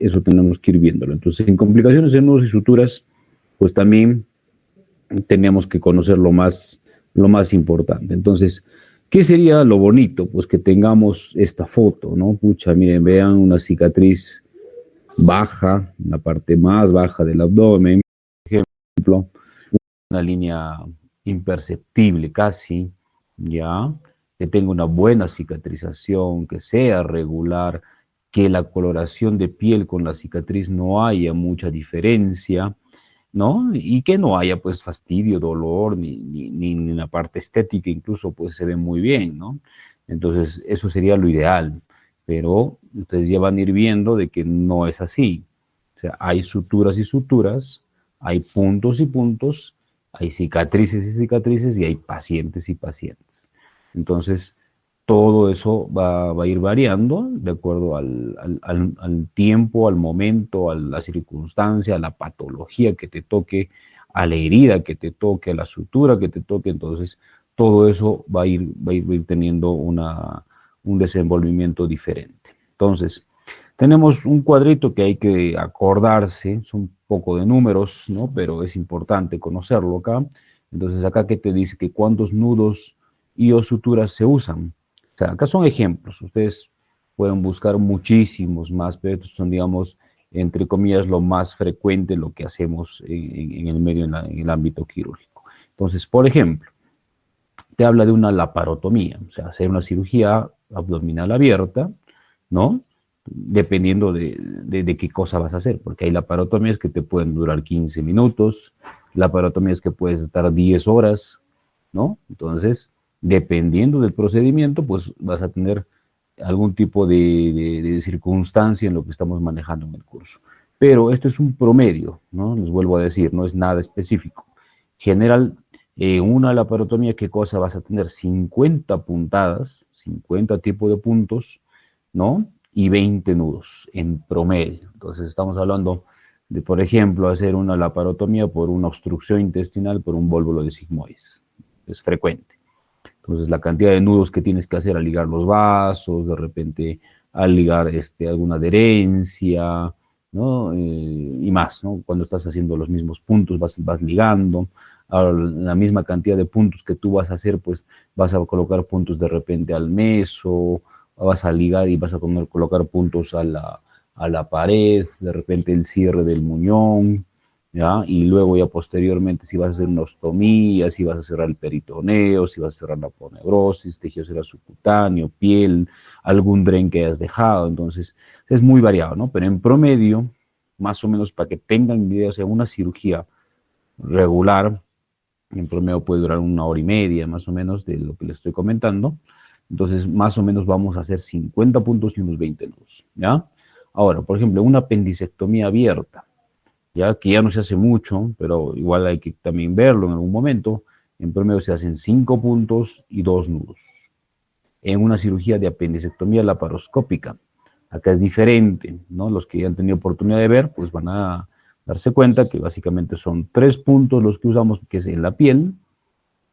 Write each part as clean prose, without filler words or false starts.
eso tenemos que ir viéndolo. Entonces, en complicaciones en nudos y suturas, pues también tenemos que conocer lo más importante. Entonces, ¿qué sería lo bonito? Pues que tengamos esta foto, ¿no? Pucha, miren, vean una cicatriz baja, en la parte más baja del abdomen, por ejemplo, una línea imperceptible casi, ¿ya? Que tenga una buena cicatrización, que sea regular, que la coloración de piel con la cicatriz no haya mucha diferencia, ¿no? Y que no haya pues fastidio, dolor, ni en la parte estética incluso pues se ve muy bien, ¿no? Entonces eso sería lo ideal, pero ustedes ya van a ir viendo de que no es así. O sea, hay suturas y suturas, hay puntos y puntos, hay cicatrices y cicatrices y hay pacientes y pacientes. Entonces, todo eso va a ir variando de acuerdo al tiempo, al momento, a la circunstancia, a la patología que te toque, a la herida que te toque, a la sutura que te toque. Entonces, todo eso va a ir teniendo un desenvolvimiento diferente. Entonces, tenemos un cuadrito que hay que acordarse, es un poco de números, ¿no? Pero es importante conocerlo acá. Entonces, acá que te dice que cuántos nudos y o suturas se usan. O sea, acá son ejemplos, ustedes pueden buscar muchísimos más, pero estos son, digamos, entre comillas, lo más frecuente, lo que hacemos en el medio, en el ámbito quirúrgico. Entonces, por ejemplo, te habla de una laparotomía, o sea, hacer una cirugía abdominal abierta, ¿no? Dependiendo de qué cosa vas a hacer, porque hay laparotomías que te pueden durar 15 minutos, laparotomías que puedes estar 10 horas, ¿no? Entonces, dependiendo del procedimiento, pues vas a tener algún tipo de circunstancia en lo que estamos manejando en el curso. Pero esto es un promedio, ¿no? Les vuelvo a decir, no es nada específico. General, una laparotomía, ¿qué cosa vas a tener? 50 puntadas, 50 tipos de puntos, ¿no? Y 20 nudos en promedio. Entonces estamos hablando de, por ejemplo, hacer una laparotomía por una obstrucción intestinal por un vólvulo de sigmoides. Es frecuente. Entonces la cantidad de nudos que tienes que hacer al ligar los vasos, de repente al ligar alguna adherencia, ¿no? Y más, ¿no? Cuando estás haciendo los mismos puntos, vas ligando. Ahora, la misma cantidad de puntos que tú vas a hacer, pues vas a colocar puntos de repente al meso, vas a ligar y vas a colocar puntos a la pared, de repente el cierre del muñón, ¿ya? Y luego ya posteriormente si vas a hacer una ostomía, si vas a cerrar el peritoneo, si vas a cerrar la aponeurosis, tejido celular subcutáneo, piel, algún dren que hayas dejado. Entonces es muy variado, ¿no? Pero en promedio, más o menos para que tengan idea, o sea, una cirugía regular, en promedio puede durar 1 hora y media más o menos de lo que les estoy comentando. Entonces, más o menos vamos a hacer 50 puntos y unos 20 nudos, ¿ya? Ahora, por ejemplo, una apendicectomía abierta, ya que ya no se hace mucho, pero igual hay que también verlo en algún momento. En promedio se hacen 5 puntos y 2 nudos. En una cirugía de apendicectomía laparoscópica, acá es diferente, ¿no? Los que ya han tenido oportunidad de ver, pues van a darse cuenta que básicamente son 3 puntos los que usamos, que es en la piel,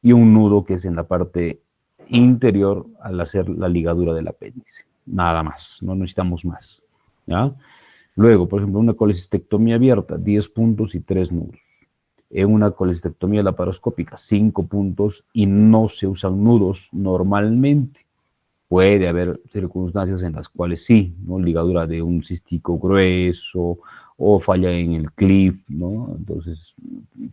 y un nudo que es en la parte interior al hacer la ligadura del apéndice. Nada más, no necesitamos más, ¿ya? Luego, por ejemplo, una colecistectomía abierta, 10 puntos y 3 nudos. En una colecistectomía laparoscópica, 5 puntos y no se usan nudos normalmente. Puede haber circunstancias en las cuales sí, ¿no? Ligadura de un cístico grueso o falla en el clip, ¿no? Entonces,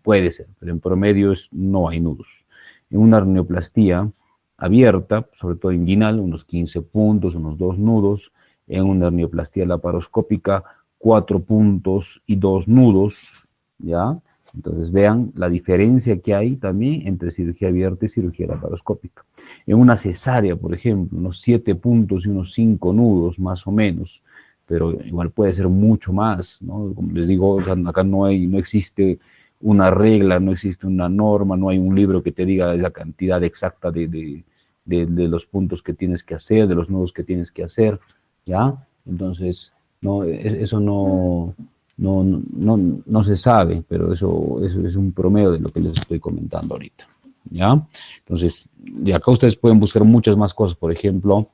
puede ser, pero en promedio no hay nudos. En una hernioplastia abierta, sobre todo inguinal, unos 15 puntos, unos 2 nudos. En una hernioplastia laparoscópica, 4 puntos y 2 nudos, ¿ya? Entonces vean la diferencia que hay también entre cirugía abierta y cirugía laparoscópica. En una cesárea, por ejemplo, unos 7 puntos y unos 5 nudos más o menos, pero igual puede ser mucho más, ¿no? Como les digo, o sea, acá no existe una regla, no existe una norma, no hay un libro que te diga la cantidad exacta de los puntos que tienes que hacer, de los nudos que tienes que hacer, ¿ya? Entonces, no, eso no se sabe, pero eso es un promedio de lo que les estoy comentando ahorita, ¿ya? Entonces, de acá ustedes pueden buscar muchas más cosas, por ejemplo,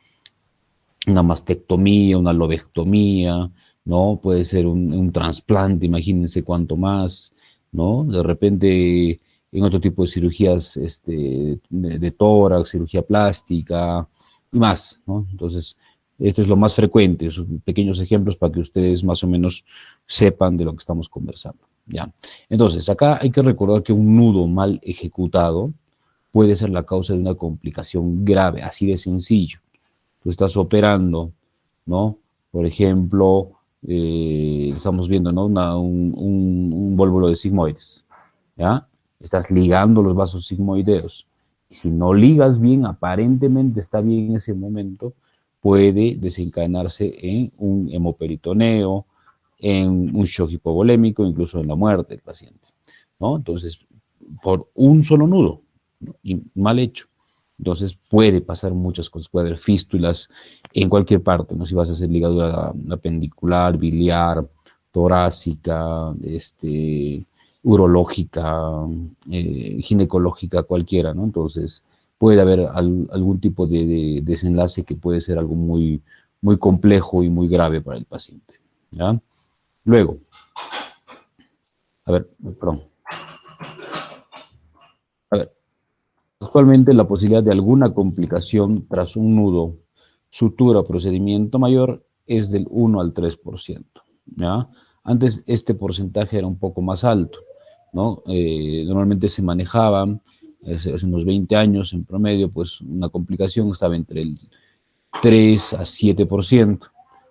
una mastectomía, una lobectomía, ¿no? Puede ser un trasplante, imagínense cuánto más, ¿no? De repente en otro tipo de cirugías de tórax, cirugía plástica y más, ¿no? Entonces, esto es lo más frecuente, son pequeños ejemplos para que ustedes más o menos sepan de lo que estamos conversando, ¿ya? Entonces, acá hay que recordar que un nudo mal ejecutado puede ser la causa de una complicación grave, así de sencillo. Tú estás operando, ¿no? Por ejemplo, estamos viendo, ¿no? Un vólvulo de sigmoides, ¿ya? Estás ligando los vasos sigmoideos. Y si no ligas bien, aparentemente está bien en ese momento, puede desencadenarse en un hemoperitoneo, en un shock hipovolémico, incluso en la muerte del paciente, ¿no? Entonces, por un solo nudo, ¿no? Y mal hecho. Entonces puede pasar muchas cosas, puede haber fístulas en cualquier parte, ¿no? Si vas a hacer ligadura apendicular, biliar, torácica, urológica, ginecológica, cualquiera, ¿no? Entonces puede haber algún tipo de desenlace que puede ser algo muy, muy complejo y muy grave para el paciente, ¿ya? Luego, a ver, perdón, a ver, actualmente la posibilidad de alguna complicación tras un nudo, sutura o procedimiento mayor es del 1 al 3%, ¿ya? Antes este porcentaje era un poco más alto, ¿no? Normalmente se manejaban, hace unos 20 años en promedio, pues una complicación estaba entre el 3 a 7%,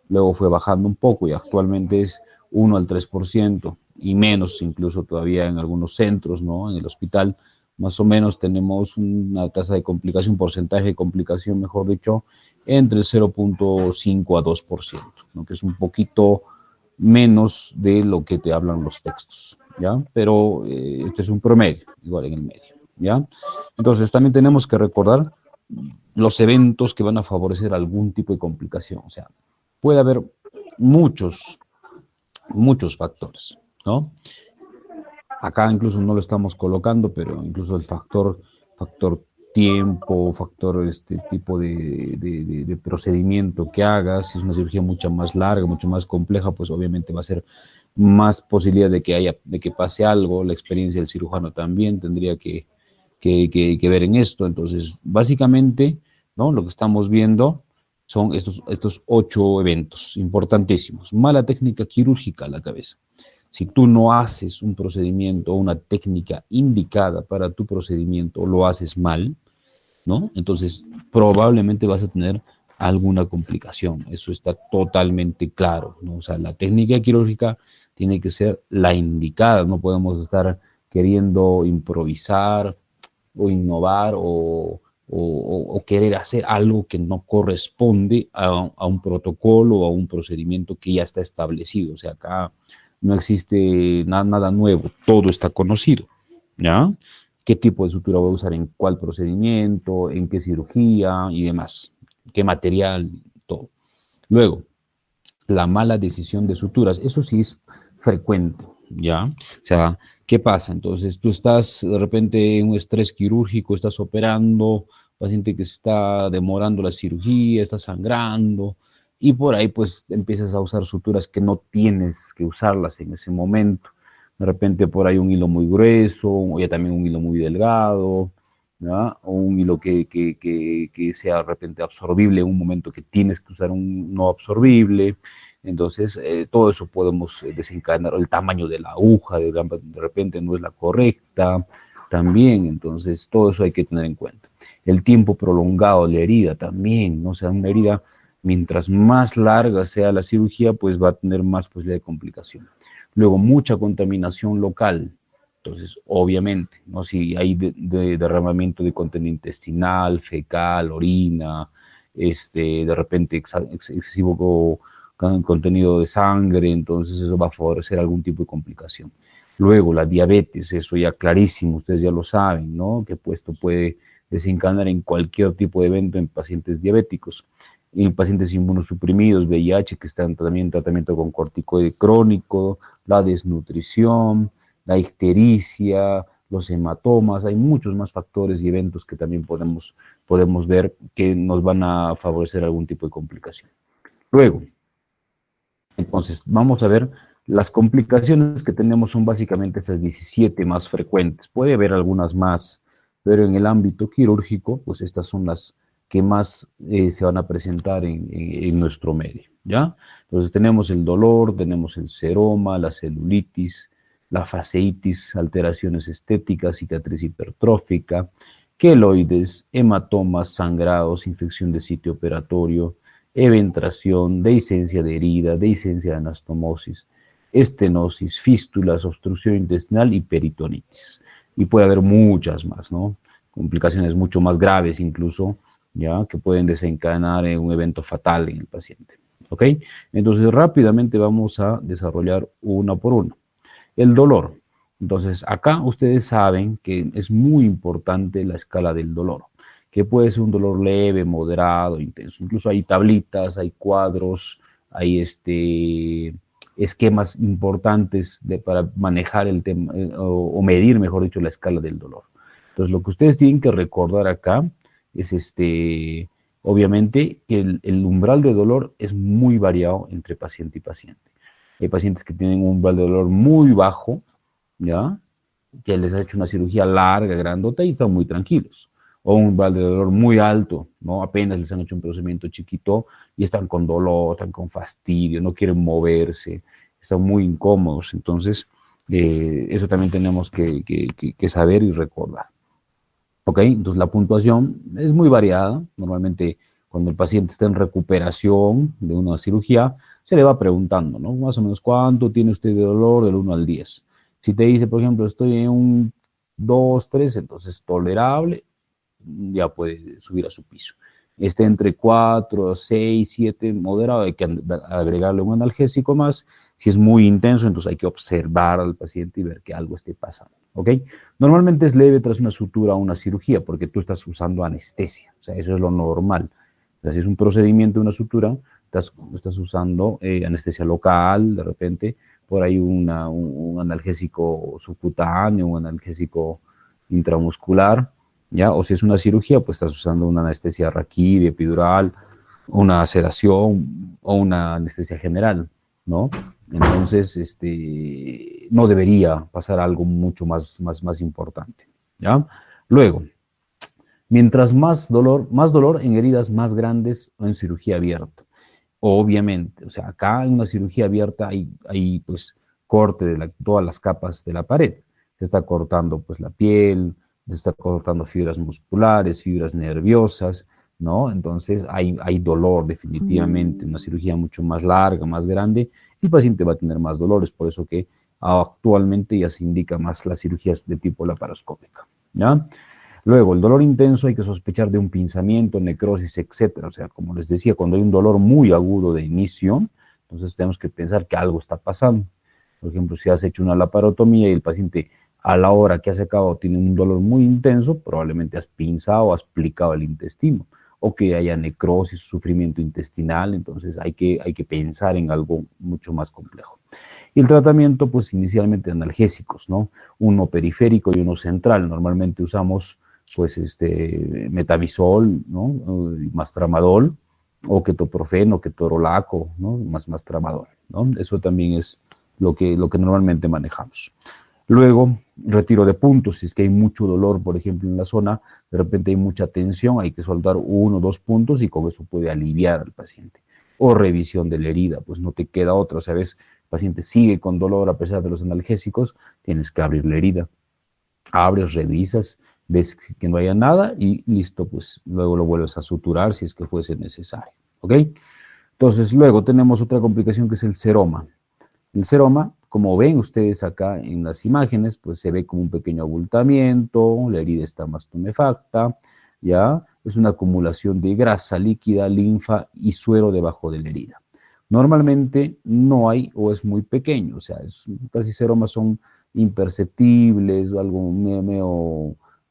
luego fue bajando un poco y actualmente es 1 al 3% y menos incluso todavía en algunos centros, ¿no? En el hospital más o menos tenemos una tasa de complicación, un porcentaje de complicación, mejor dicho, entre el 0.5 a 2%, ¿no? Que es un poquito menos de lo que te hablan los textos, ¿ya? Pero este es un promedio, igual en el medio, ¿ya? Entonces también tenemos que recordar los eventos que van a favorecer algún tipo de complicación, o sea, puede haber muchos, muchos factores, ¿no? Acá incluso no lo estamos colocando, pero incluso el factor tiempo, factor tipo de procedimiento que hagas, si es una cirugía mucho más larga, mucho más compleja, pues obviamente va a ser más posibilidad de que pase algo, la experiencia del cirujano también tendría que ver en esto. Entonces, básicamente, ¿no? Lo que estamos viendo son estos 8 eventos importantísimos. Mala técnica quirúrgica a la cabeza. Si tú no haces un procedimiento o una técnica indicada para tu procedimiento o lo haces mal, ¿no? Entonces, probablemente vas a tener alguna complicación. Eso está totalmente claro, ¿no? O sea, la técnica quirúrgica tiene que ser la indicada. No podemos estar queriendo improvisar o innovar o querer hacer algo que no corresponde a un protocolo o a un procedimiento que ya está establecido. O sea, acá no existe nada nuevo, todo está conocido, ¿ya? ¿Qué tipo de sutura voy a usar en cuál procedimiento, en qué cirugía y demás? ¿Qué material? Todo. Luego, la mala decisión de suturas. Eso sí es frecuente, ¿ya? O sea, ¿qué pasa? Entonces, tú estás de repente en un estrés quirúrgico, estás operando, paciente que se está demorando la cirugía, está sangrando, y por ahí pues empiezas a usar suturas que no tienes que usarlas en ese momento. De repente por ahí un hilo muy grueso, o ya también un hilo muy delgado, ¿ya? O un hilo que sea de repente absorbible en un momento que tienes que usar un no absorbible. Entonces, todo eso podemos desencadenar, el tamaño de la aguja, de repente no es la correcta, también, entonces todo eso hay que tener en cuenta. El tiempo prolongado de la herida también, ¿no? O sea, una herida, mientras más larga sea la cirugía, pues va a tener más posibilidad de complicación. Luego, mucha contaminación local, entonces, obviamente, ¿no? Si hay derramamiento de contenido intestinal, fecal, orina, de repente excesivo contenido de sangre, entonces eso va a favorecer algún tipo de complicación. Luego, la diabetes, eso ya clarísimo, ustedes ya lo saben, ¿no? Que esto puede desencadenar en cualquier tipo de evento en pacientes diabéticos, en pacientes inmunosuprimidos, VIH, que están también en tratamiento con corticoide crónico, la desnutrición, la ictericia, los hematomas, hay muchos más factores y eventos que también podemos ver que nos van a favorecer algún tipo de complicación. Luego, Entonces, vamos a ver, las complicaciones que tenemos son básicamente esas 17 más frecuentes. Puede haber algunas más, pero en el ámbito quirúrgico, pues estas son las que más se van a presentar en nuestro medio, ¿ya? Entonces tenemos el dolor, tenemos el seroma, la celulitis, la fasciitis, alteraciones estéticas, cicatriz hipertrófica, queloides, hematomas, sangrados, infección de sitio operatorio, eventración, dehiscencia de herida, dehiscencia de anastomosis, estenosis, fístulas, obstrucción intestinal y peritonitis. Y puede haber muchas más, ¿no? Complicaciones mucho más graves incluso, ¿ya? Que pueden desencadenar en un evento fatal en el paciente, ¿ok? Entonces rápidamente vamos a desarrollar una por una. El dolor. Entonces acá ustedes saben que es muy importante la escala del dolor, que puede ser un dolor leve, moderado, intenso. Incluso hay tablitas, hay cuadros, hay esquemas importantes para manejar el tema, o medir, mejor dicho, la escala del dolor. Entonces, lo que ustedes tienen que recordar acá es obviamente, que el umbral de dolor es muy variado entre paciente y paciente. Hay pacientes que tienen un umbral de dolor muy bajo, ¿ya? Que les ha hecho una cirugía larga, grandota y están muy tranquilos. O un umbral de dolor muy alto, ¿no? Apenas les han hecho un procedimiento chiquito y están con dolor, están con fastidio, no quieren moverse, están muy incómodos. Entonces, eso también tenemos que saber y recordar. ¿Ok? Entonces, la puntuación es muy variada. Normalmente, cuando el paciente está en recuperación de una cirugía, se le va preguntando, ¿no? Más o menos, ¿cuánto tiene usted de dolor del 1 al 10? Si te dice, por ejemplo, estoy en un 2, 3, entonces tolerable, ya puede subir a su piso. Esté entre 4, 6, 7, moderado, hay que agregarle un analgésico más. Si es muy intenso, entonces hay que observar al paciente y ver que algo esté pasando, ¿ok? Normalmente es leve tras una sutura o una cirugía, porque tú estás usando anestesia, o sea, eso es lo normal. O sea, si es un procedimiento, una sutura, estás usando anestesia local, de repente, por ahí un analgésico subcutáneo, un analgésico intramuscular, ¿ya? O si es una cirugía, pues estás usando una anestesia raquídea, epidural, una sedación o una anestesia general, ¿no? Entonces, no debería pasar algo mucho más importante, ¿ya? Luego, mientras más dolor en heridas más grandes o en cirugía abierta. Obviamente, o sea, acá en una cirugía abierta hay pues corte de todas las capas de la pared. Se está cortando pues la piel, se está cortando fibras musculares, fibras nerviosas, ¿no? Entonces hay dolor definitivamente, una cirugía mucho más larga, más grande, el paciente va a tener más dolores, por eso que actualmente ya se indica más las cirugías de tipo laparoscópica, ¿ya? Luego, el dolor intenso hay que sospechar de un pinzamiento, necrosis, etcétera. O sea, como les decía, cuando hay un dolor muy agudo de inicio, entonces tenemos que pensar que algo está pasando. Por ejemplo, si has hecho una laparotomía y el paciente a la hora que has acabado tiene un dolor muy intenso, probablemente has pinzado o has plicado el intestino, o que haya necrosis, sufrimiento intestinal, entonces hay que pensar en algo mucho más complejo. Y el tratamiento, pues inicialmente analgésicos, ¿no? Uno periférico y uno central. Normalmente usamos pues metabisol, ¿no? Más tramadol, o ketoprofeno, ketorolaco, ¿no? Más tramadol, ¿no? Eso también es lo que normalmente manejamos. Luego, retiro de puntos, si es que hay mucho dolor, por ejemplo, en la zona, de repente hay mucha tensión, hay que soltar 1 o 2 puntos y con eso puede aliviar al paciente. O revisión de la herida, pues no te queda otra, ¿sabes? El paciente sigue con dolor a pesar de los analgésicos, tienes que abrir la herida. Abres, revisas, ves que no haya nada y listo, pues luego lo vuelves a suturar si es que fuese necesario, ¿ok? Entonces, luego tenemos otra complicación que es el seroma. El seroma, como ven ustedes acá en las imágenes, pues se ve como un pequeño abultamiento, la herida está más tumefacta, ¿ya? Es una acumulación de grasa líquida, linfa y suero debajo de la herida. Normalmente no hay o es muy pequeño, o sea, casi seromas son imperceptibles o algo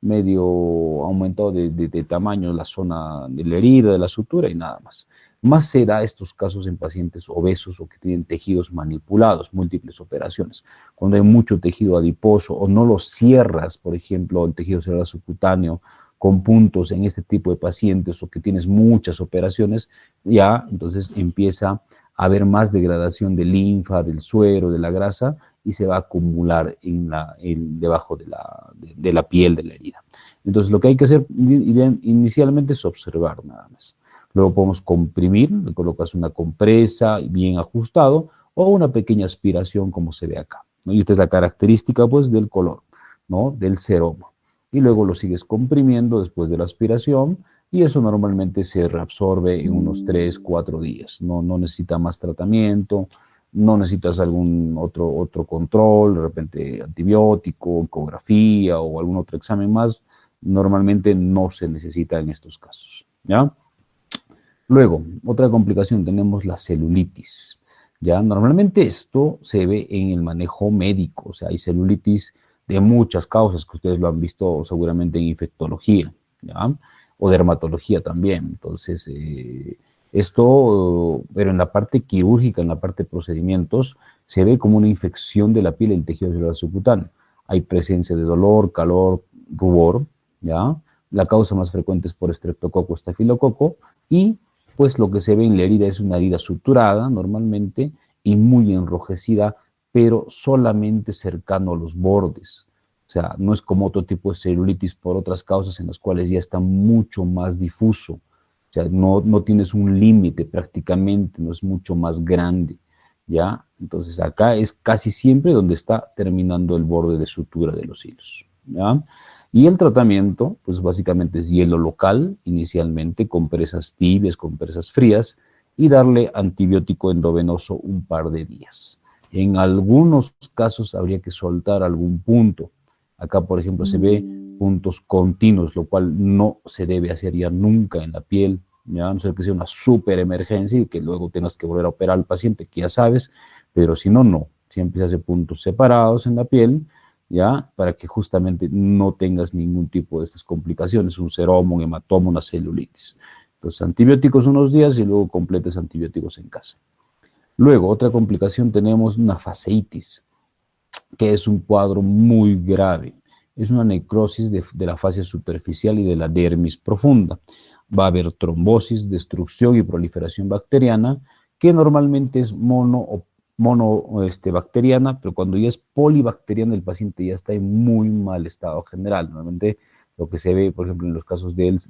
medio aumentado de tamaño la zona de la herida, de la sutura y nada más. Más se da estos casos en pacientes obesos o que tienen tejidos manipulados, múltiples operaciones. Cuando hay mucho tejido adiposo o no lo cierras, por ejemplo, el tejido cerebral subcutáneo, con puntos en este tipo de pacientes o que tienes muchas operaciones, ya entonces empieza a haber más degradación de linfa, del suero, de la grasa, y se va a acumular debajo de la piel de la herida. Entonces lo que hay que hacer inicialmente es observar nada más. Luego podemos comprimir, le colocas una compresa bien ajustado o una pequeña aspiración como se ve acá, ¿no? Y esta es la característica pues del color, ¿no? Del seroma. Y luego lo sigues comprimiendo después de la aspiración y eso normalmente se reabsorbe en unos 3, 4 días. No necesita más tratamiento, no necesitas algún otro control, de repente antibiótico, ecografía o algún otro examen más. Normalmente no se necesita en estos casos, ¿ya? Luego, otra complicación, tenemos la celulitis. Ya, normalmente esto se ve en el manejo médico, o sea, hay celulitis de muchas causas que ustedes lo han visto seguramente en infectología, ¿ya? O dermatología también. Entonces, pero en la parte quirúrgica, en la parte de procedimientos, se ve como una infección de la piel en tejido celular subcutáneo. Hay presencia de dolor, calor, rubor, ¿ya? La causa más frecuente es por estreptococo, estafilococo, y pues lo que se ve en la herida es una herida suturada normalmente y muy enrojecida, pero solamente cercano a los bordes. O sea, no es como otro tipo de celulitis por otras causas en las cuales ya está mucho más difuso. O sea, no tienes un límite prácticamente, no es mucho más grande, ¿ya? Entonces acá es casi siempre donde está terminando el borde de sutura de los hilos, ¿ya? Y el tratamiento, pues básicamente es hielo local, inicialmente, compresas tibias, compresas frías, y darle antibiótico endovenoso un par de días. En algunos casos habría que soltar algún punto. Acá, por ejemplo, se ve puntos continuos, lo cual no se debe hacer ya nunca en la piel, ya, a no ser que sea una súper emergencia y que luego tengas que volver a operar al paciente, que ya sabes, pero si no, no. Siempre se hace puntos separados en la piel, ¿ya? Para que justamente no tengas ningún tipo de estas complicaciones, un seroma, un hematoma, una celulitis. Entonces, antibióticos unos días y luego completes antibióticos en casa. Luego, otra complicación, tenemos una fasciitis, que es un cuadro muy grave. Es una necrosis de la fascia superficial y de la dermis profunda. Va a haber trombosis, destrucción y proliferación bacteriana, que normalmente es bacteriana, pero cuando ya es polibacteriana el paciente ya está en muy mal estado general. Normalmente lo que se ve, por ejemplo, en los casos del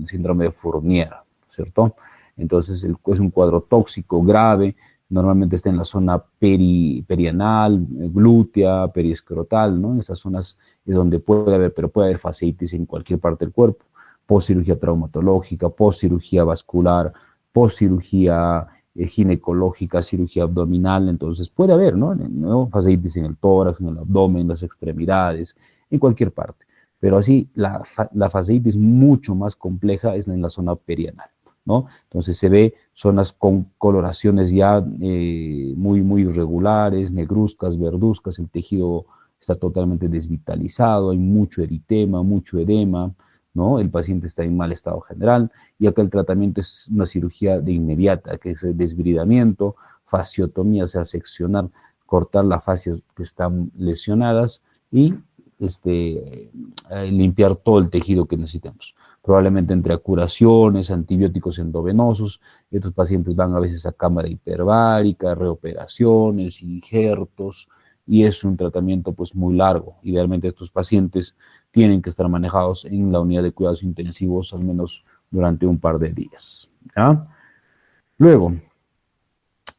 síndrome de Fournier, ¿cierto? Entonces es un cuadro tóxico grave, normalmente está en la zona perianal, glútea, periescrotal, ¿no? En esas zonas es donde puede haber, pero puede haber fasciitis en cualquier parte del cuerpo, postcirugía traumatológica, postcirugía vascular, postcirugía ginecológica, cirugía abdominal, entonces puede haber, ¿no? Fasciitis en el tórax, en el abdomen, en las extremidades, en cualquier parte. Pero así, la fasciitis mucho más compleja es en la zona perianal, ¿no? Entonces se ve zonas con coloraciones ya muy irregulares, negruzcas, verduzcas, el tejido está totalmente desvitalizado, hay mucho eritema, mucho edema, ¿no? El paciente está en mal estado general y acá el tratamiento es una cirugía de inmediata, que es el desbridamiento, fasciotomía, o sea, seccionar, cortar las fascias que están lesionadas y limpiar todo el tejido que necesitamos. Probablemente entre curaciones, antibióticos endovenosos, estos pacientes van a veces a cámara hiperbárica, reoperaciones, injertos, y es un tratamiento pues muy largo. Idealmente estos pacientes tienen que estar manejados en la unidad de cuidados intensivos al menos durante un par de días, ¿ya? Luego,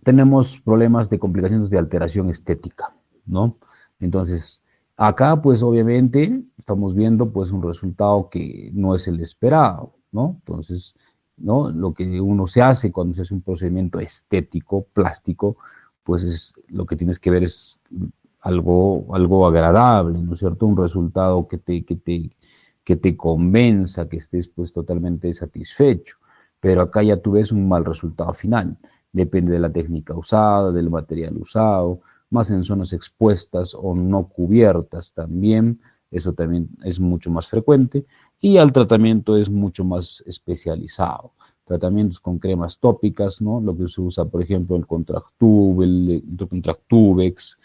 tenemos problemas de complicaciones de alteración estética, ¿no? Entonces, acá, pues, obviamente, estamos viendo, pues, un resultado que no es el esperado, ¿no? Entonces, ¿no? Lo que uno se hace cuando se hace un procedimiento estético, plástico, pues, lo que tienes que ver es algo agradable, ¿no es cierto? Un resultado que te convenza, que estés, pues, totalmente satisfecho. Pero acá ya tú ves un mal resultado final. Depende de la técnica usada, del material usado, más en zonas expuestas o no cubiertas también, eso también es mucho más frecuente, y el tratamiento es mucho más especializado. Tratamientos con cremas tópicas, ¿no? Lo que se usa, por ejemplo, el Contractube, el Contractubex,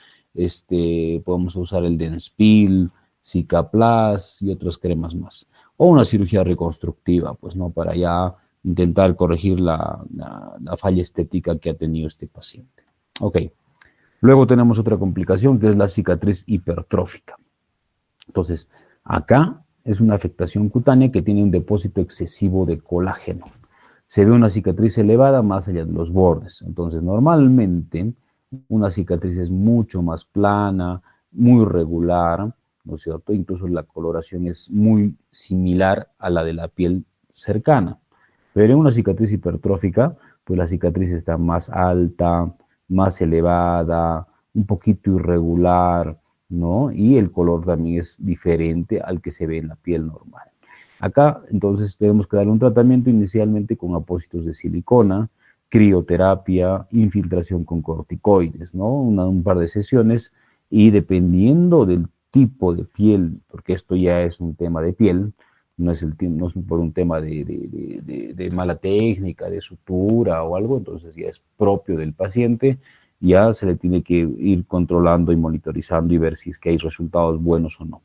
podemos usar el Denspil, Cicaplast y otras cremas más. o una cirugía reconstructiva, pues, ¿no? Para ya intentar corregir la falla estética que ha tenido este paciente. Ok. Luego tenemos otra complicación que es la cicatriz hipertrófica. Entonces, acá es una afectación cutánea que tiene un depósito excesivo de colágeno. Se ve una cicatriz elevada más allá de los bordes. Entonces, normalmente una cicatriz es mucho más plana, muy regular, ¿no es cierto? Incluso la coloración es muy similar a la de la piel cercana. Pero en una cicatriz hipertrófica, pues la cicatriz está más alta, más elevada, un poquito irregular, ¿no? Y el color también es diferente al que se ve en la piel normal. Acá, entonces, tenemos que darle un tratamiento inicialmente con apósitos de silicona, crioterapia, infiltración con corticoides, ¿no? Un par de sesiones y dependiendo del tipo de piel, porque esto ya es un tema de piel, no es por un tema de mala técnica, de sutura o algo, entonces ya es propio del paciente, ya se le tiene que ir controlando y monitorizando y ver si es que hay resultados buenos o no.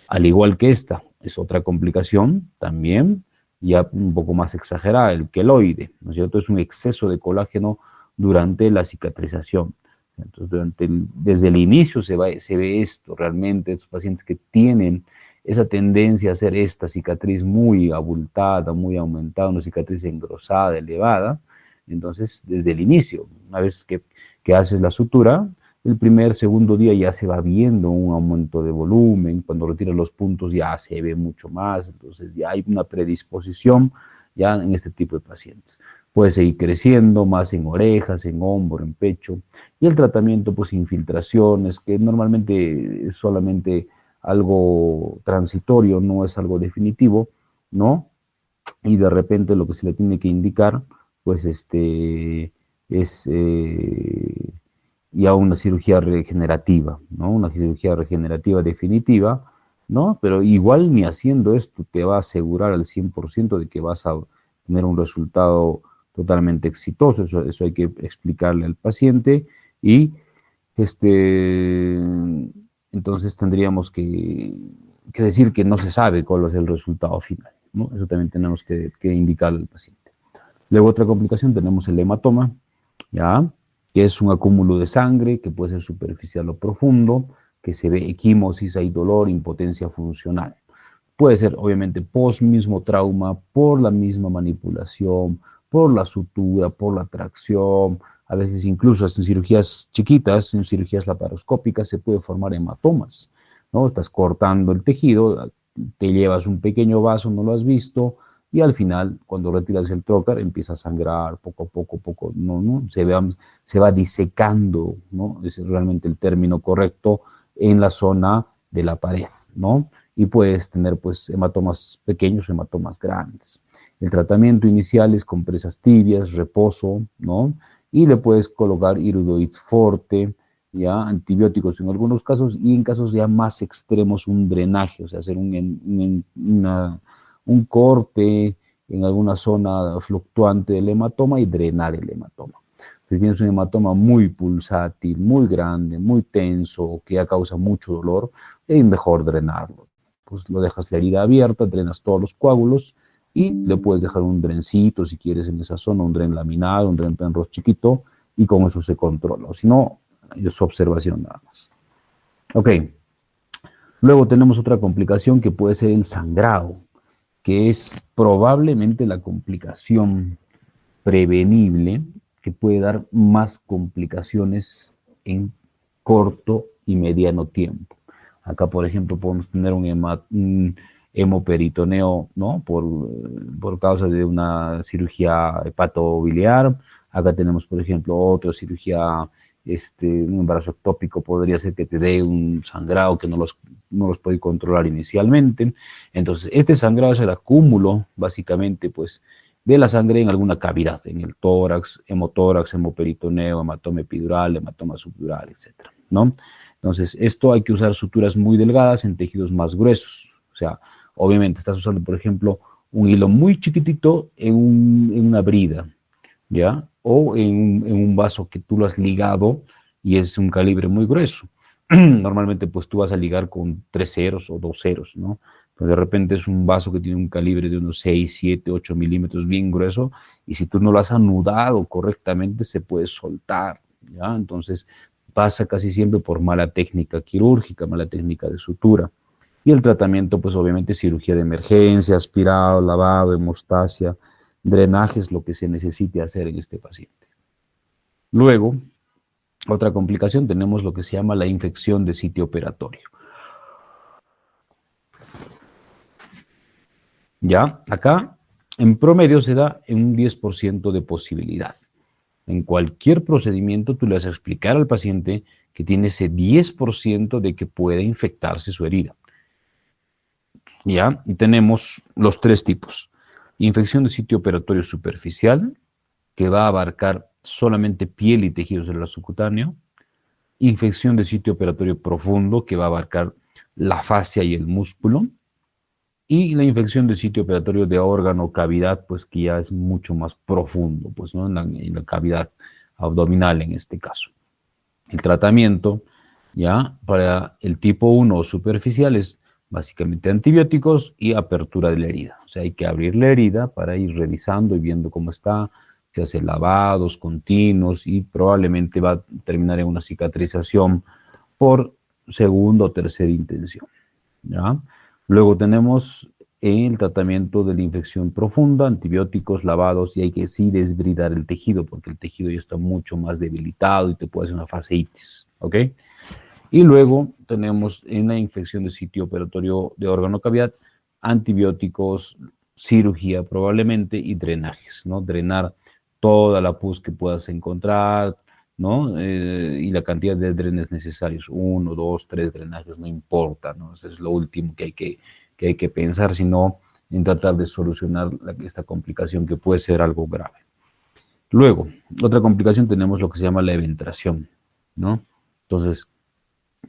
Al igual que esta, es otra complicación también, ya un poco más exagerada, el queloide, ¿no es cierto? Es un exceso de colágeno durante la cicatrización. Entonces, desde el inicio se ve esto realmente, estos pacientes que tienen esa tendencia a hacer esta cicatriz muy abultada, muy aumentada, una cicatriz engrosada, elevada. Entonces, desde el inicio, una vez que haces la sutura, el primer, segundo día ya se va viendo un aumento de volumen, cuando retiras los puntos ya se ve mucho más, entonces ya hay una predisposición ya en este tipo de pacientes. Puede seguir creciendo más en orejas, en hombro, en pecho, y el tratamiento, pues infiltraciones, que normalmente es solamente algo transitorio, no es algo definitivo, ¿no? Y de repente lo que se le tiene que indicar, pues es ya una cirugía regenerativa, ¿no? Una cirugía regenerativa definitiva, ¿no? Pero igual ni haciendo esto te va a asegurar al 100% de que vas a tener un resultado totalmente exitoso, eso hay que explicarle al paciente y entonces tendríamos que decir que no se sabe cuál es el resultado final, ¿no? Eso también tenemos que indicarle al paciente. Luego otra complicación tenemos el hematoma, ¿ya? Que es un acúmulo de sangre que puede ser superficial o profundo, que se ve equimosis, hay dolor, impotencia funcional. Puede ser obviamente post mismo trauma, por la misma manipulación, por la sutura, por la tracción, a veces incluso hasta en cirugías chiquitas, en cirugías laparoscópicas se puede formar hematomas, ¿no? Estás cortando el tejido, te llevas un pequeño vaso, no lo has visto, y al final, cuando retiras el trocar, empieza a sangrar poco a poco, ¿no? Se va disecando, ¿no? Es realmente el término correcto, en la zona de la pared, ¿no? Y puedes tener, pues, hematomas pequeños o hematomas grandes. El tratamiento inicial es compresas tibias, reposo, ¿no? Y le puedes colocar iridoid forte, ya, antibióticos en algunos casos, y en casos ya más extremos un drenaje, o sea, hacer un corte en alguna zona fluctuante del hematoma y drenar el hematoma. Si tienes un hematoma muy pulsátil, muy grande, muy tenso, que ya causa mucho dolor, es mejor drenarlo. Pues lo dejas la herida abierta, drenas todos los coágulos y le puedes dejar un drencito si quieres en esa zona, un dren laminado, un dren Penrose chiquito, y con eso se controla. O si no, es observación nada más. Ok. Luego tenemos otra complicación que puede ser el sangrado, que es probablemente la complicación prevenible que puede dar más complicaciones en corto y mediano tiempo. Acá, por ejemplo, podemos tener un hemoperitoneo, ¿no? Por causa de una cirugía hepatobiliar. Acá tenemos, por ejemplo, otra cirugía, un embarazo ectópico podría ser que te dé un sangrado que no los puede controlar inicialmente. Entonces, este sangrado es el acúmulo, básicamente, pues, de la sangre en alguna cavidad, en el tórax, hemotórax, hemoperitoneo, hematoma epidural, hematoma subdural, etcétera, ¿no? Entonces, esto hay que usar suturas muy delgadas en tejidos más gruesos. O sea, obviamente estás usando, por ejemplo, un hilo muy chiquitito en una brida, ¿ya? O en un vaso que tú lo has ligado y es un calibre muy grueso. normalmente pues tú vas a ligar con 3 ceros o 2 ceros, ¿no? Pero de repente es un vaso que tiene un calibre de unos 6, 7, 8 milímetros bien grueso, y si tú no lo has anudado correctamente se puede soltar, ¿ya? Entonces pasa casi siempre por mala técnica quirúrgica, mala técnica de sutura. Y el tratamiento, pues obviamente cirugía de emergencia, aspirado, lavado, hemostasia, drenaje es lo que se necesite hacer en este paciente. Luego, otra complicación, tenemos lo que se llama la infección de sitio operatorio. Ya, acá en promedio se da en un 10% de posibilidad. En cualquier procedimiento tú le vas a explicar al paciente que tiene ese 10% de que puede infectarse su herida. ¿Ya? Y tenemos los 3 tipos. Infección de sitio operatorio superficial, que va a abarcar solamente piel y tejido celular subcutáneo. Infección de sitio operatorio profundo, que va a abarcar la fascia y el músculo. Y la infección de sitio operatorio de órgano, cavidad, pues que ya es mucho más profundo, pues, ¿no? En la cavidad abdominal en este caso. El tratamiento, ya, para el tipo 1 superficial es básicamente antibióticos y apertura de la herida. O sea, hay que abrir la herida para ir revisando y viendo cómo está, se hace lavados continuos y probablemente va a terminar en una cicatrización por segunda o tercera intención, ¿ya? Luego tenemos el tratamiento de la infección profunda, antibióticos, lavados, y hay que sí desbridar el tejido, porque el tejido ya está mucho más debilitado y te puede hacer una fasciitis, ¿ok? Y luego tenemos en la infección de sitio operatorio de órgano cavidad, antibióticos, cirugía probablemente y drenajes, ¿no? Drenar toda la pus que puedas encontrar, ¿no? Y la cantidad de drenes necesarios, 1, 2, 3 drenajes, no importa, ¿no? Eso es lo último que hay que pensar, sino en tratar de solucionar esta complicación que puede ser algo grave. Luego, otra complicación tenemos lo que se llama la eventración, ¿no? Entonces,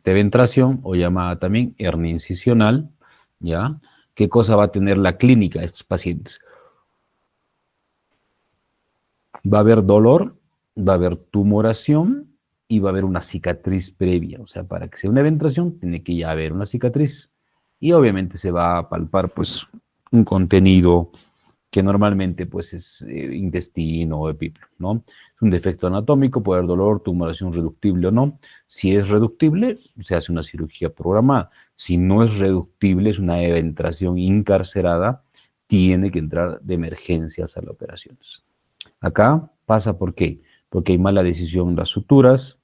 eventración o llamada también hernia incisional, ¿ya? ¿Qué cosa va a tener la clínica de estos pacientes? Va a haber dolor, va a haber tumoración y va a haber una cicatriz previa. O sea, para que sea una eventración tiene que ya haber una cicatriz. Y obviamente se va a palpar pues un contenido que normalmente pues es intestino o epípleo, ¿no? Es un defecto anatómico, puede haber dolor, tumoración reductible o no. Si es reductible, se hace una cirugía programada. Si no es reductible, es una eventración incarcerada, tiene que entrar de emergencias a las operaciones. Acá pasa ¿por qué? Porque hay mala decisión en las suturas,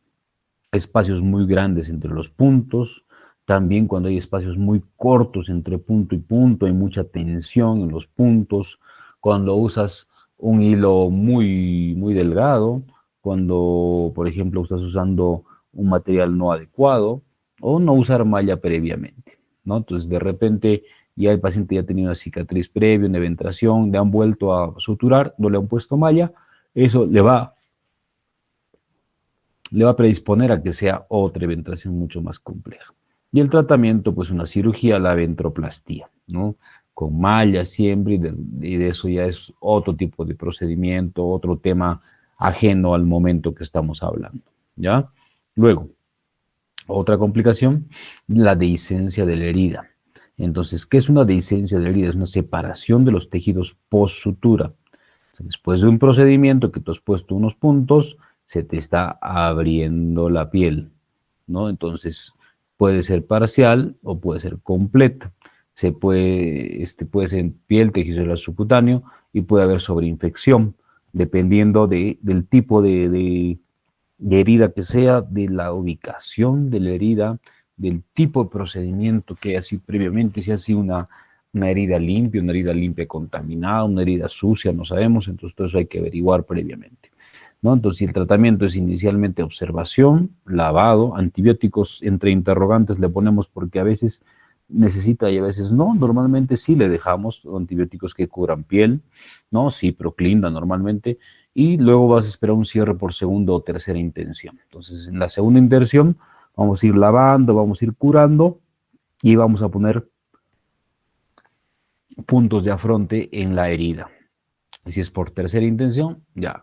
espacios muy grandes entre los puntos, también cuando hay espacios muy cortos entre punto y punto, hay mucha tensión en los puntos, cuando usas un hilo muy delgado, cuando, por ejemplo, estás usando un material no adecuado, o no usar malla previamente, ¿no? Entonces, de repente, ya el paciente ya tenía una cicatriz previa, una eventración, le han vuelto a suturar, no le han puesto malla, eso le va a predisponer a que sea otra eventración mucho más compleja. Y el tratamiento, pues una cirugía, la ventroplastía, ¿no? Con malla siempre, y de eso ya es otro tipo de procedimiento, otro tema ajeno al momento que estamos hablando, ¿ya? Luego, otra complicación, la dehiscencia de la herida. Entonces, ¿qué es una dehiscencia de la herida? Es una separación de los tejidos post-sutura. Después de un procedimiento que tú has puesto unos puntos, se te está abriendo la piel, ¿no? Entonces, puede ser parcial o puede ser completa. Puede ser en piel, tejido celular subcutáneo y puede haber sobreinfección, dependiendo del tipo de herida que sea, de la ubicación de la herida, del tipo de procedimiento que haya sido previamente, si ha sido una herida limpia contaminada, una herida sucia, no sabemos, entonces todo eso hay que averiguar previamente, ¿no? Entonces, si el tratamiento es inicialmente observación, lavado, antibióticos, entre interrogantes le ponemos porque a veces necesita y a veces no, normalmente sí le dejamos antibióticos que curan piel, ¿no? Sí, proclinda normalmente, y luego vas a esperar un cierre por segunda o tercera intención. Entonces, en la segunda intención vamos a ir lavando, vamos a ir curando y vamos a poner puntos de afronte en la herida. Y si es por tercera intención, ya,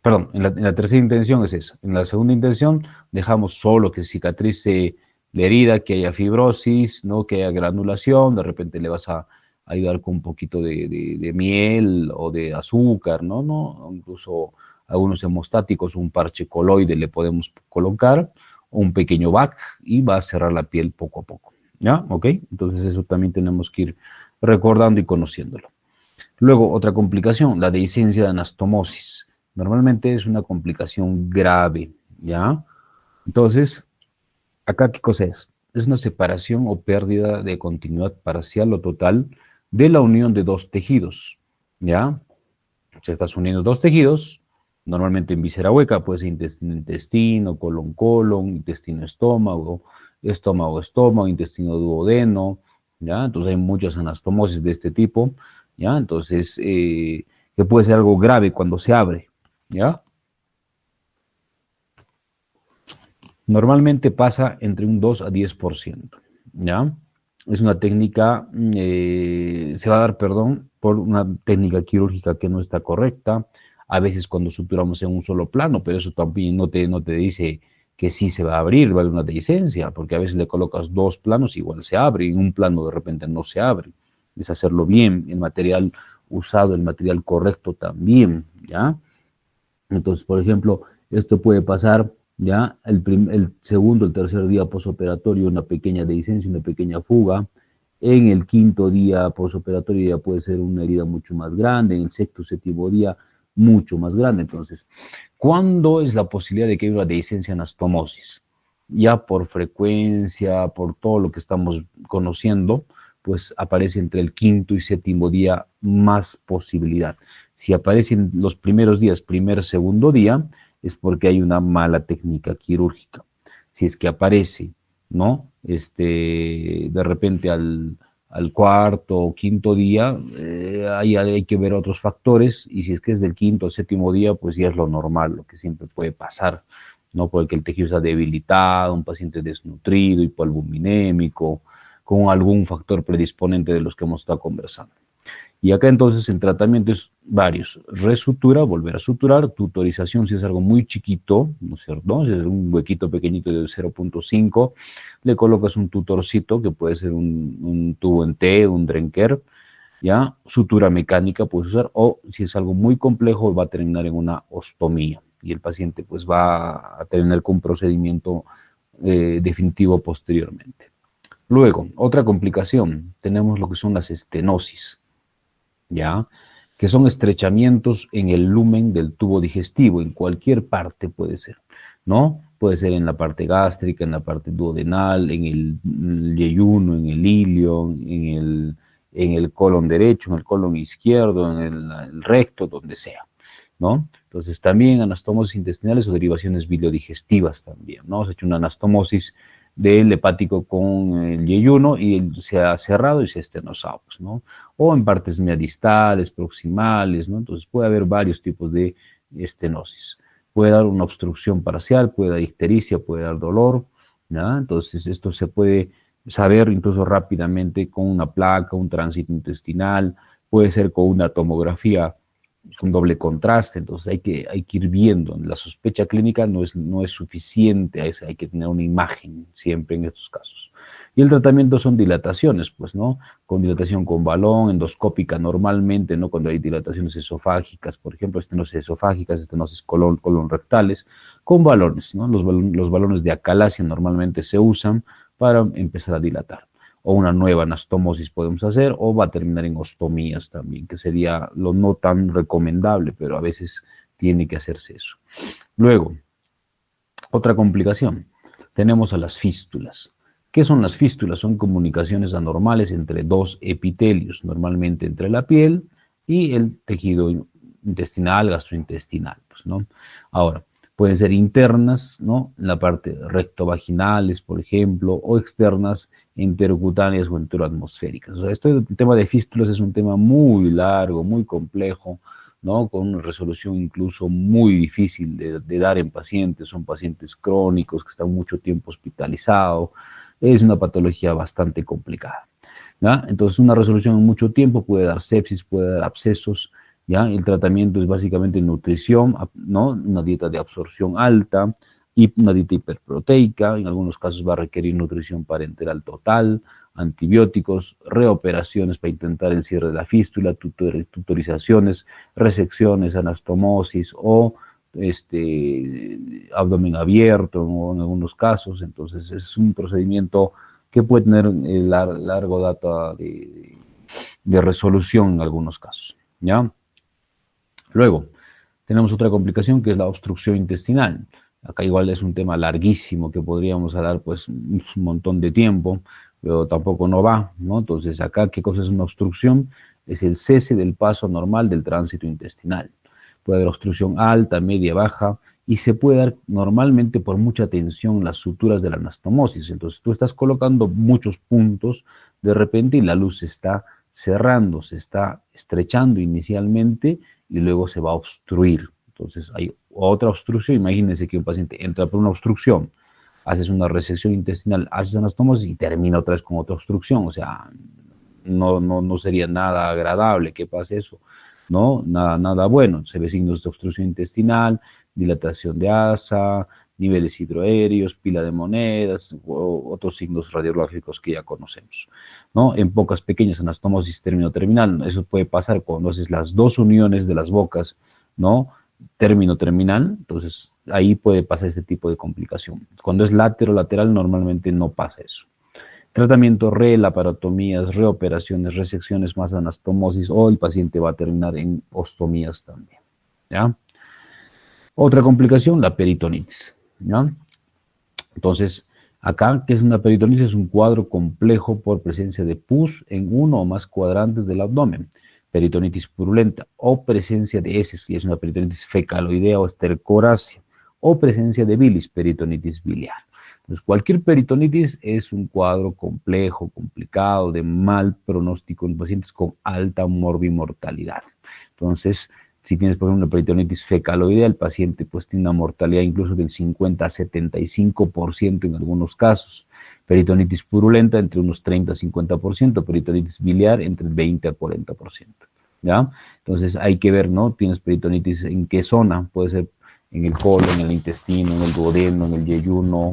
Perdón, en la tercera intención es eso. En la segunda intención dejamos solo que cicatrice la herida, que haya fibrosis, ¿no? Que haya granulación, de repente le vas a ayudar con un poquito de miel o de azúcar, ¿no? Incluso algunos hemostáticos, un parche coloide le podemos colocar, o un pequeño VAC, y va a cerrar la piel poco a poco, ¿ya? ¿Ok? Entonces eso también tenemos que ir recordando y conociéndolo. Luego, otra complicación, la dehiscencia de anastomosis. Normalmente es una complicación grave, ¿ya? Entonces, acá, ¿qué cosa es? Es una separación o pérdida de continuidad parcial o total de la unión de dos tejidos, ¿ya? Se estás uniendo dos tejidos, normalmente en víscera hueca, puede ser intestino-intestino, colon-colon, intestino-estómago, estómago-estómago, intestino-duodeno, ¿ya? Entonces hay muchas anastomosis de este tipo, ¿ya? Entonces, que puede ser algo grave cuando se abre, ¿ya? Normalmente pasa entre un 2 a 10%, ¿ya? Es una técnica, se va a dar, perdón, por una técnica quirúrgica que no está correcta, a veces cuando suturamos en un solo plano, pero eso también no te dice que sí se va a abrir, va a haber una dehiscencia, porque a veces le colocas dos planos, igual se abre, y en un plano de repente no se abre. Es hacerlo bien, el material usado, el material correcto también, ¿ya? Entonces, por ejemplo, esto puede pasar ya el segundo, el tercer día posoperatorio, una pequeña dehiscencia, una pequeña fuga. En el quinto día posoperatorio ya puede ser una herida mucho más grande. En el sexto, séptimo día, mucho más grande. Entonces, ¿cuándo es la posibilidad de que haya una dehiscencia anastomosis? Ya por frecuencia, por todo lo que estamos conociendo, pues aparece entre el quinto y séptimo día más posibilidad. Si aparecen los primeros días, primer, segundo día, es porque hay una mala técnica quirúrgica. Si es que aparece, ¿no? De repente al cuarto o quinto día, ahí hay que ver otros factores, y si es que es del quinto o séptimo día, pues ya es lo normal, lo que siempre puede pasar, ¿no? Porque el tejido está debilitado, un paciente desnutrido, hipoalbuminémico, con algún factor predisponente de los que hemos estado conversando. Y acá entonces el tratamiento es varios. Resutura, volver a suturar, tutorización si es algo muy chiquito, ¿no es cierto? Si es un huequito pequeñito de 0.5, le colocas un tutorcito que puede ser un tubo en T, un Drenker, ¿ya? Sutura mecánica puedes usar, o si es algo muy complejo va a terminar en una ostomía y el paciente pues va a terminar con un procedimiento definitivo posteriormente. Luego, otra complicación, tenemos lo que son las estenosis, ¿ya? Que son estrechamientos en el lumen del tubo digestivo, en cualquier parte puede ser, ¿no? Puede ser en la parte gástrica, en la parte duodenal, en el yeyuno, en el ilio, en el colon derecho, en el colon izquierdo, en el recto, donde sea, ¿no? Entonces también anastomosis intestinales o derivaciones biliodigestivas también, ¿no? Se ha hecho una anastomosis del hepático con el yeyuno y se ha cerrado y se ha estenosado, pues, ¿no? O en partes mediastales, proximales, ¿no? Entonces puede haber varios tipos de estenosis. Puede dar una obstrucción parcial, puede dar ictericia, puede dar dolor, ¿ya? Entonces esto se puede saber incluso rápidamente con una placa, un tránsito intestinal, puede ser con una tomografía con doble contraste, entonces hay que ir viendo. La sospecha clínica no es suficiente, hay que tener una imagen siempre en estos casos. Y el tratamiento son dilataciones, pues, ¿no? Con dilatación con balón, endoscópica normalmente, ¿no? Cuando hay dilataciones esofágicas, por ejemplo, estenosis esofágicas, estenosis colon rectales, con balones, ¿no? Los balones de acalasia normalmente se usan para empezar a dilatar, o una nueva anastomosis podemos hacer, o va a terminar en ostomías también, que sería lo no tan recomendable, pero a veces tiene que hacerse eso. Luego, otra complicación, tenemos a las fístulas. ¿Qué son las fístulas? Son comunicaciones anormales entre dos epitelios, normalmente entre la piel y el tejido intestinal, gastrointestinal, pues, ¿no? Ahora, pueden ser internas, ¿no? En la parte rectovaginales, por ejemplo, o externas, enterocutáneas o enteroatmosféricas. O sea, el tema de fístulas es un tema muy largo, muy complejo, ¿no? Con una resolución incluso muy difícil de dar en pacientes, son pacientes crónicos que están mucho tiempo hospitalizados, es una patología bastante complicada, ¿ya? Entonces una resolución en mucho tiempo puede dar sepsis, puede dar abscesos, ¿ya? El tratamiento es básicamente nutrición, ¿no? Una dieta de absorción alta y una dieta hiperproteica. En algunos casos va a requerir nutrición parenteral total, antibióticos, reoperaciones para intentar el cierre de la fístula, tutorizaciones, resecciones, anastomosis o abdomen abierto en algunos casos. Entonces es un procedimiento que puede tener largo data de resolución en algunos casos, ¿ya? Luego, tenemos otra complicación que es la obstrucción intestinal. Acá igual es un tema larguísimo que podríamos hablar pues un montón de tiempo, pero tampoco no va, ¿no? Entonces acá, ¿qué cosa es una obstrucción? Es el cese del paso normal del tránsito intestinal. Puede haber obstrucción alta, media, baja, y se puede dar normalmente por mucha tensión en las suturas de la anastomosis. Entonces tú estás colocando muchos puntos de repente y la luz se está cerrando, se está estrechando inicialmente y luego se va a obstruir. Entonces hay otra obstrucción. Imagínense que un paciente entra por una obstrucción, haces una resección intestinal, haces anastomosis y termina otra vez con otra obstrucción. O sea, no sería nada agradable que pase eso, ¿no? Nada bueno. Se ve signos de obstrucción intestinal, dilatación de asa, niveles hidroaéreos, pila de monedas, o otros signos radiológicos que ya conocemos, ¿no? En pocas pequeñas anastomosis término-terminal, eso puede pasar cuando haces las dos uniones de las bocas, ¿no? Término-terminal, entonces ahí puede pasar este tipo de complicación. Cuando es lateral normalmente no pasa eso. Tratamiento laparotomías, reoperaciones, resecciones más anastomosis o el paciente va a terminar en ostomías también, ¿ya? Otra complicación, la peritonitis, ¿ya? Entonces, acá, ¿qué es una peritonitis? Es un cuadro complejo por presencia de pus en uno o más cuadrantes del abdomen, peritonitis purulenta, o presencia de heces, y es una peritonitis fecaloidea o estercorácea, o presencia de bilis, peritonitis biliar. Entonces, cualquier peritonitis es un cuadro complejo, complicado, de mal pronóstico en pacientes con alta morbimortalidad. Entonces, si tienes, por ejemplo, una peritonitis fecaloidea, el paciente pues tiene una mortalidad incluso del 50 a 75% en algunos casos. Peritonitis purulenta entre unos 30 a 50%, peritonitis biliar entre el 20 a 40%. ¿Ya? Entonces hay que ver, ¿no? Tienes peritonitis en qué zona, puede ser en el colon, en el intestino, en el duodeno, en el yeyuno,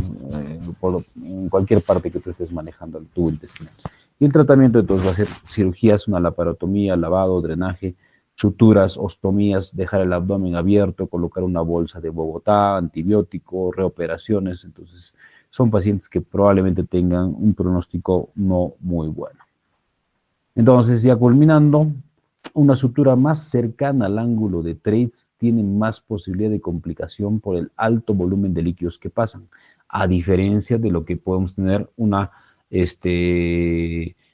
en cualquier parte que tú estés manejando el tubo intestinal. Y el tratamiento entonces va a ser cirugías, una laparotomía, lavado, drenaje, suturas, ostomías, dejar el abdomen abierto, colocar una bolsa de Bogotá, antibiótico, reoperaciones. Entonces, son pacientes que probablemente tengan un pronóstico no muy bueno. Entonces, ya culminando, una sutura más cercana al ángulo de Treitz tiene más posibilidad de complicación por el alto volumen de líquidos que pasan, a diferencia de lo que podemos tener una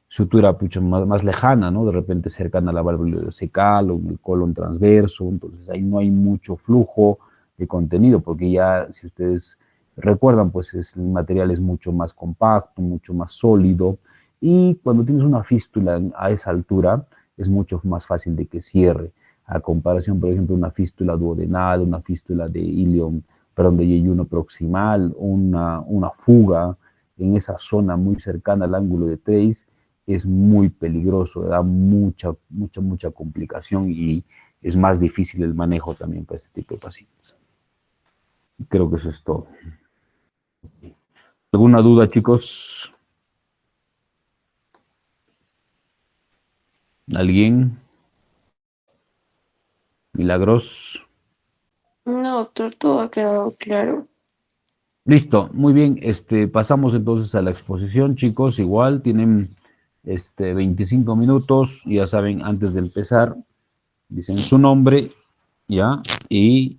sutura mucho más lejana, ¿no? De repente cercana a la válvula ileocecal o en el colon transverso, entonces ahí no hay mucho flujo de contenido, porque ya, si ustedes recuerdan, pues el material es mucho más compacto, mucho más sólido, y cuando tienes una fístula a esa altura, es mucho más fácil de que cierre, a comparación, por ejemplo, una fístula duodenal, una fístula de ilion, perdón, de yeyuno proximal, una fuga en esa zona muy cercana al ángulo de Treitz, es muy peligroso, da mucha complicación y es más difícil el manejo también para este tipo de pacientes. Creo que eso es todo. ¿Alguna duda, chicos? ¿Alguien? Milagros. No, doctor, todo ha quedado claro. Listo, muy bien. Pasamos entonces a la exposición, chicos. Igual tienen 25 minutos, ya saben, antes de empezar, dicen su nombre, ya, y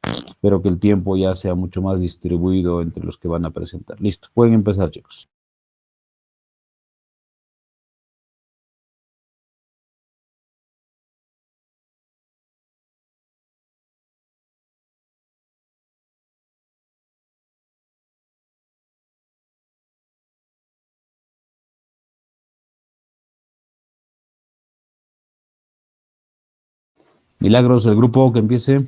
espero que el tiempo ya sea mucho más distribuido entre los que van a presentar. Listo, pueden empezar, chicos. Milagros, el grupo que empiece.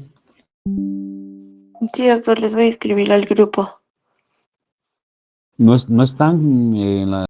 Sí, doctor, les voy a escribir al grupo. No están en la